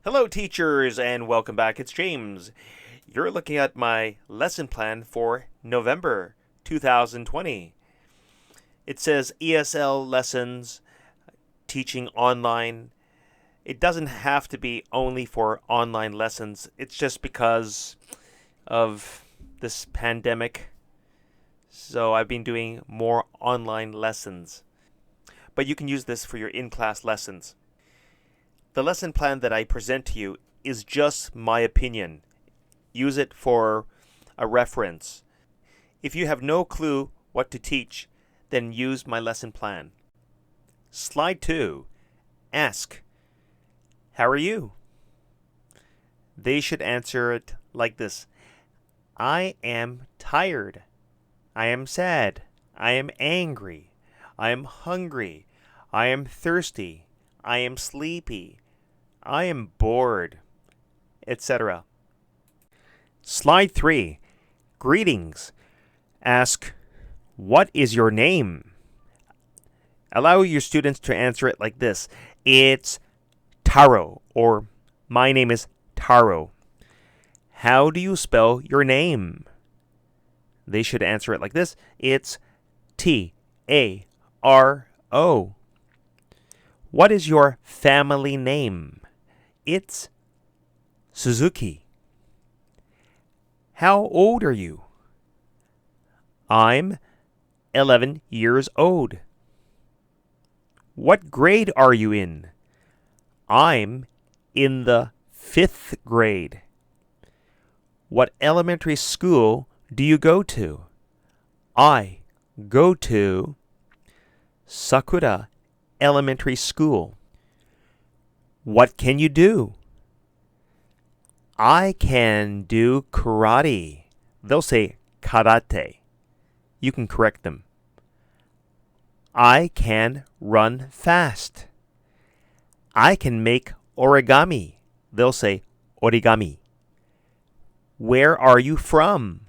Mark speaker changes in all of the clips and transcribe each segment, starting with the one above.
Speaker 1: Hello, teachers, and welcome back. It's James. You're looking at my lesson plan for November 2020. It says ESL lessons, teaching online. It doesn't have to be only for online lessons, it's just because of this pandemic. So I've been doing more online lessons. But you can use this for your in class lessons. The lesson plan that I present to you is just my opinion. Use it for a reference. If you have no clue what to teach, then use my lesson plan. Slide 2. Ask, how are you? They should answer it like this. I am tired. I am sad. I am angry. I am hungry. I am thirsty. I am sleepy. I am bored, etc. Slide 3. Greetings. Ask, what is your name? Allow your students to answer it like this. It's Taro, or my name is Taro. How do you spell your name? They should answer it like this. It's Taro. What is your family name? It's Suzuki. How old are you? I'm 11 years old. What grade are you in? I'm in the 5th grade. What elementary school do you go to? I go to Sakura Elementary School. What can you do? I can do karate. They'll say karate. You can correct them. I can run fast. I can make origami. They'll say origami. Where are you from?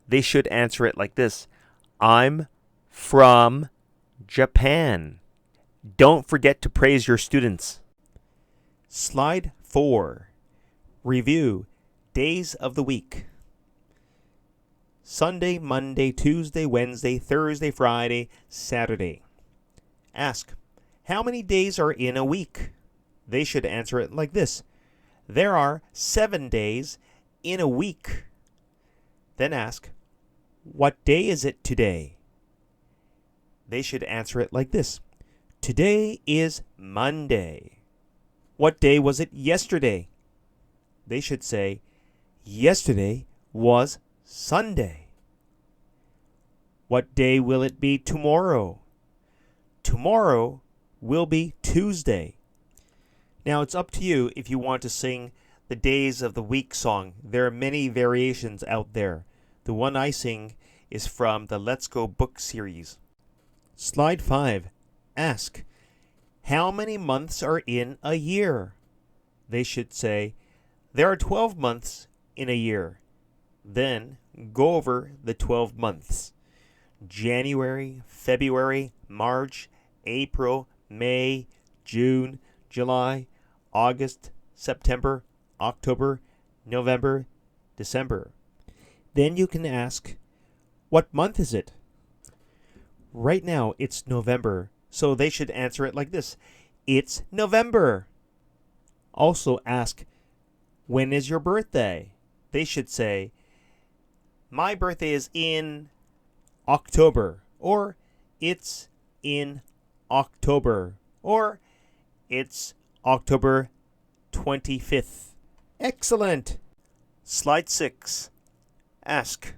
Speaker 1: They should answer it like this. I'm from Japan. Don't forget to praise your students. Slide 4. Review days of the week. Sunday, Monday, Tuesday, Wednesday, Thursday, Friday, Saturday. Ask, how many days are in a week? They should answer it like this. There are 7 days in a week. Then ask, what day is it today? They should answer it like this. Today is Monday. What day was it yesterday? They should say, yesterday was Sunday. What day will it be tomorrow? Tomorrow will be Tuesday. Now it's up to you if you want to sing the Days of the Week song. There are many variations out there. The one I sing is from the Let's Go book series. Slide 5. Ask, how many months are in a year? They should say, there are 12 months in a year. Then go over the 12 months. January, February, March, April, May, June, July, August, September, October, November, December. Then you can ask, what month is it? Right now it's November, so they should answer it like this. It's November. Also ask, when is your birthday? They should say, my birthday is in October, or it's in October, or it's October 25th. Excellent! Slide 6. Ask,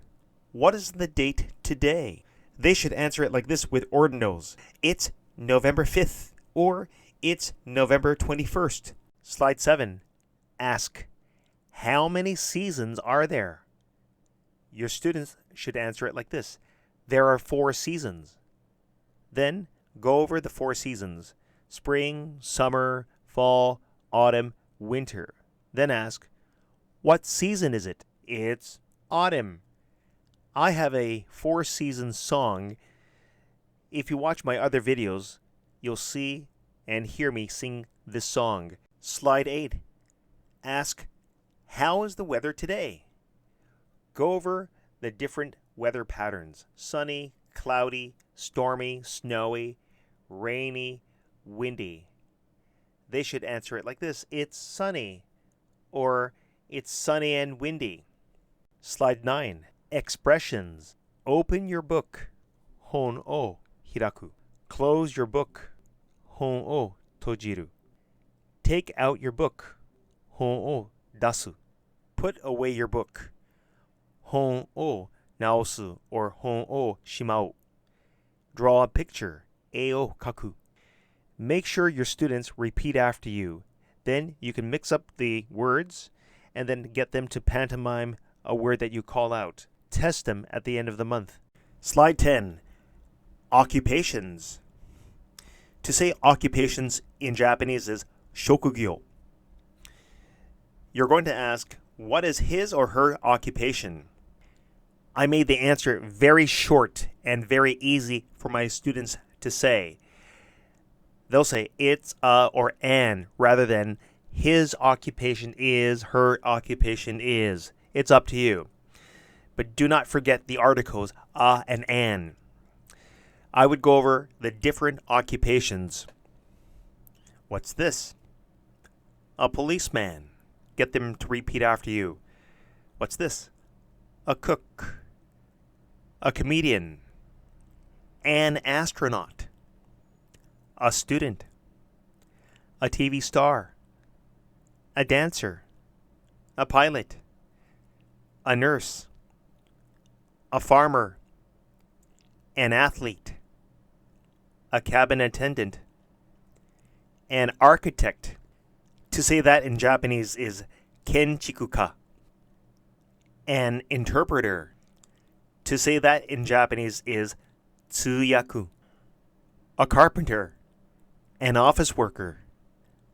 Speaker 1: what is the date today? They should answer it like this with ordinals. It's November 5th, or it's November 21st. Slide 7. Ask, how many seasons are there? Your students should answer it like this. There are 4 seasons. Then go over the 4 seasons. Spring, summer, fall, autumn, winter. Then ask, what season is it? It's autumn. I have a 4-season song. If you watch my other videos, you'll see and hear me sing this song. Slide 8. Ask, how is the weather today? Go over the different weather patterns: sunny, cloudy, stormy, snowy, rainy, windy. They should answer it like this: it's sunny, or it's sunny and windy. Slide 9. Expressions. Open your book. Hon o hiraku. Close your book. Hon o tojiru. Take out your book. Hon o dasu. Put away your book. Hon o naosu or hon o shimau. Draw a picture. E o kaku. Make sure your students repeat after you. Then you can mix up the words and then get them to pantomime a word that you call out. Test them at the end of the month. Slide 10. Occupations. To say occupations in Japanese is shokugyo. You're going to ask, what is his or her occupation? I made the answer very short and very easy for my students to say. They'll say it's a or an rather than his occupation is, her occupation is. It's up to you. But do not forget the articles a and an. I would go over the different occupations. What's this? A policeman. Get them to repeat after you. What's this? A cook. A comedian. An astronaut. A student. A TV star. A dancer. A pilot. A nurse. A farmer. An athlete. A cabin attendant. An architect. To say that in Japanese is kenchikuka. An interpreter. To say that in Japanese is tsuyaku. A carpenter. An office worker.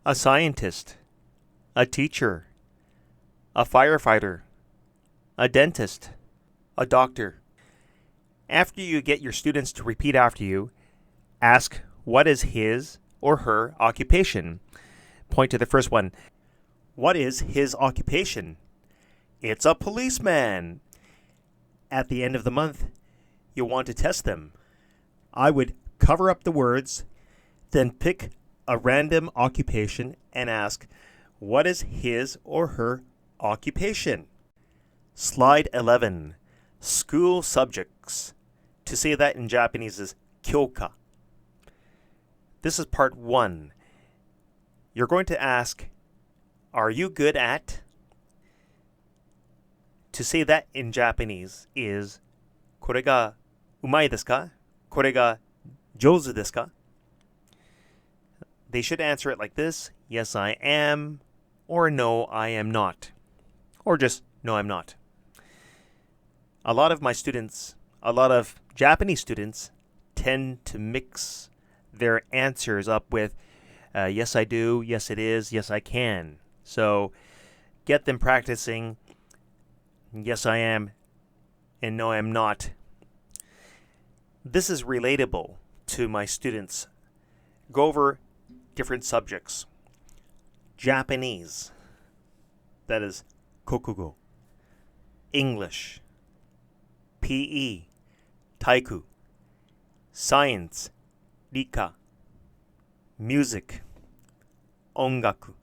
Speaker 1: A scientist. A teacher. A firefighter. A dentist. A doctor. After you get your students to repeat after you, ask what is his or her occupation. Point to the first one. What is his occupation? It's a policeman. At the end of the month, you'll want to test them. I would cover up the words, then pick a random occupation and ask, what is his or her occupation? Slide 11. School subjects. To say that in Japanese is kyoka. This is part 1. You're going to ask, are you good at? To say that in Japanese is, これがumai desu ka? これがjouzu desu ka? They should answer it like this: yes, I am, or no, I am not. Or just, no, I'm not. A lot of Japanese students tend to mix their answers up with, yes, I do, yes, it is, yes, I can. So get them practicing, yes, I am, and no, I'm not. This is relatable to my students. Go over different subjects. Japanese, that is kokugo. English, PE, taiku. Science, rika. Music, ongaku.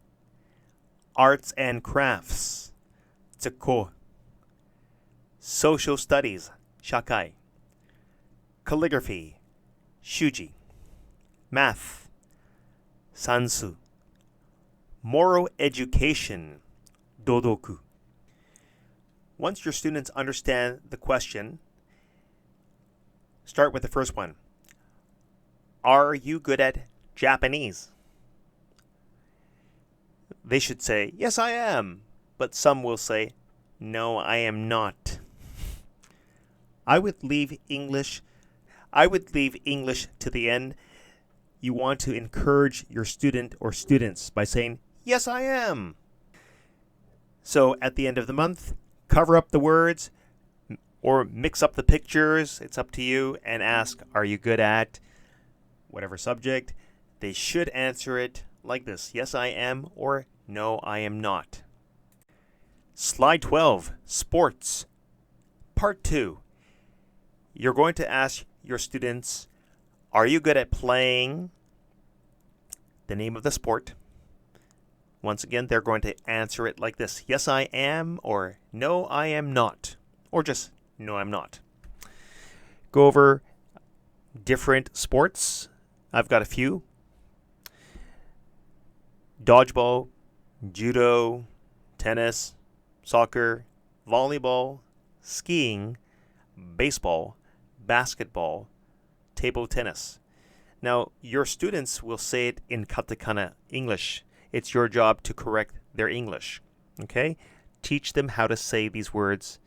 Speaker 1: Arts and crafts, tsuko. Social studies, shakai. Calligraphy, shuji. Math, sansu. Moral education, dodoku. Once your students understand the question, start with the first one. Are you good at Japanese? They should say, yes, I am. But some will say, no, I am not. I would leave English to the end. You want to encourage your student or students by saying, yes, I am. So at the end of the month, cover up the words or mix up the pictures. It's up to you, and ask, are you good at whatever subject? They should answer it like this: yes, I am, or no, I am not. Slide 12, Sports. Part 2. You're going to ask your students, are you good at playing? The name of the sport. Once again, they're going to answer it like this. Yes, I am, or no, I am not. Or just, no, I'm not. Go over different sports. I've got a few. Dodgeball, judo, tennis, soccer, volleyball, skiing, baseball, basketball, table tennis. Now, your students will say it in katakana English. It's your job to correct their English. Okay? Teach them how to say these words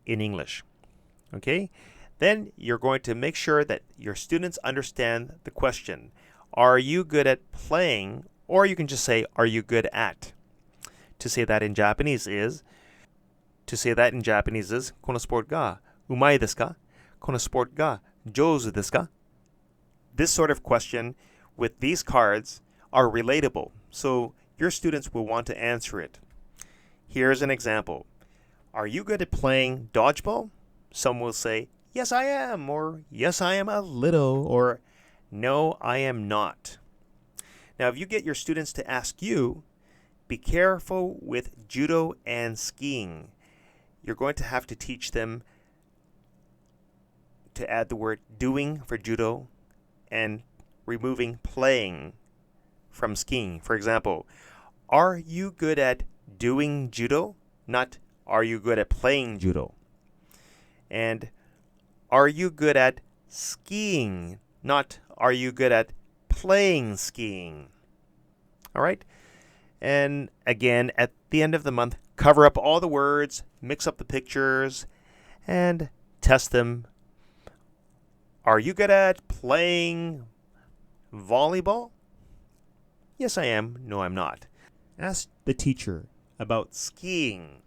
Speaker 1: in English. Okay? Then you're going to make sure that your students understand the question. Are you good at playing? Or you can just say, are you good at? To say that in Japanese is, このスポーツがumai desu ka? このスポーツがjouzu desu ka? This sort of question with these cards are relatable, so your students will want to answer it. Here's an example. Are you good at playing dodgeball? Some will say, yes, I am, or yes, I am a little, or no, I am not. Now, if you get your students to ask you, be careful with judo and skiing. You're going to have to teach them to add the word doing for judo and removing playing from skiing. For example, are you good at doing judo? Not, are you good at playing judo? And are you good at skiing? Not, are you good at playing skiing? All right? And again, at the end of the month, cover up all the words, mix up the pictures, and test them. Are you good at playing volleyball? Yes, I am. No, I'm not. Ask the teacher about skiing.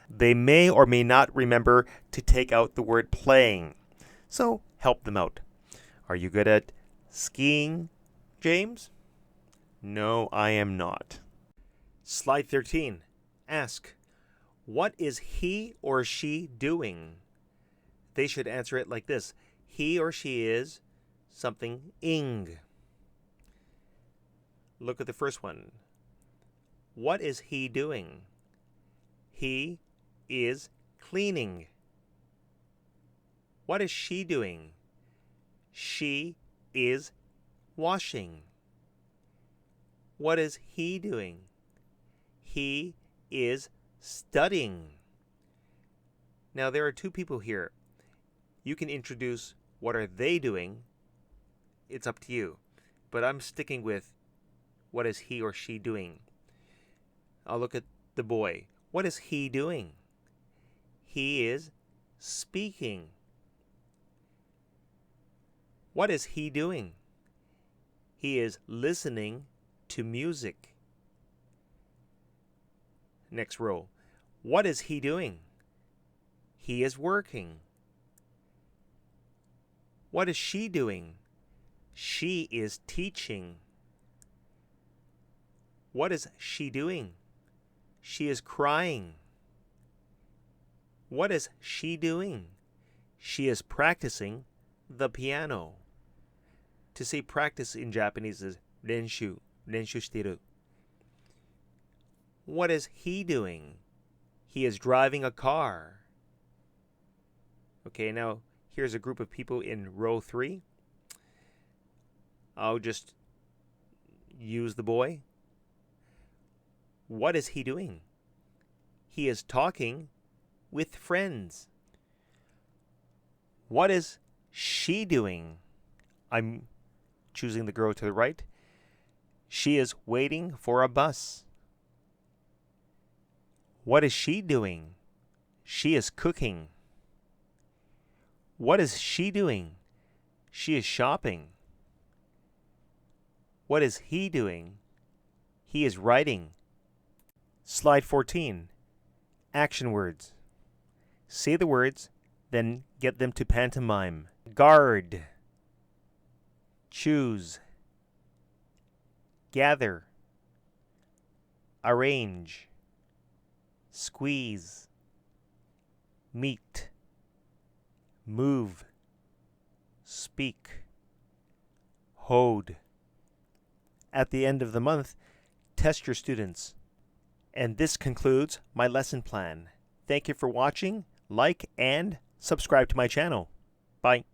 Speaker 1: They may or may not remember to take out the word playing. So help them out. Are you good at skiing, James? No, I am not. Slide 13. Ask, what is he or she doing? They should answer it like this. He or she is something ing. Look at the first one. What is he doing? He is cleaning. What is she doing? She is washing. What is he doing? He is studying. Now, there are two people here. You can introduce what are they doing. It's up to you. But I'm sticking with what is he or she doing. I'll look at the boy. What is he doing? He is speaking. What is he doing? He is listening to music. Next row. What is he doing? He is working. What is she doing? She is teaching. What is she doing? She is crying. What is she doing? She is practicing the piano. To say practice in Japanese is renshu shiteru. What is he doing? He is driving a car. Okay, now here's a group of people in row 3. I'll just use the boy. What is he doing? He is talking with friends. What is she doing? I'm choosing the girl to the right. She is waiting for a bus. What is she doing? She is cooking. What is she doing? She is shopping. What is he doing? He is writing. Slide 14. Action words. Say the words, then get them to pantomime. Guard. Choose. Gather. Arrange. squeeze, meet, move, speak, hold. At the end of the month, test your students. And this concludes my lesson plan. Thank you for watching. Like and subscribe to my channel. Bye.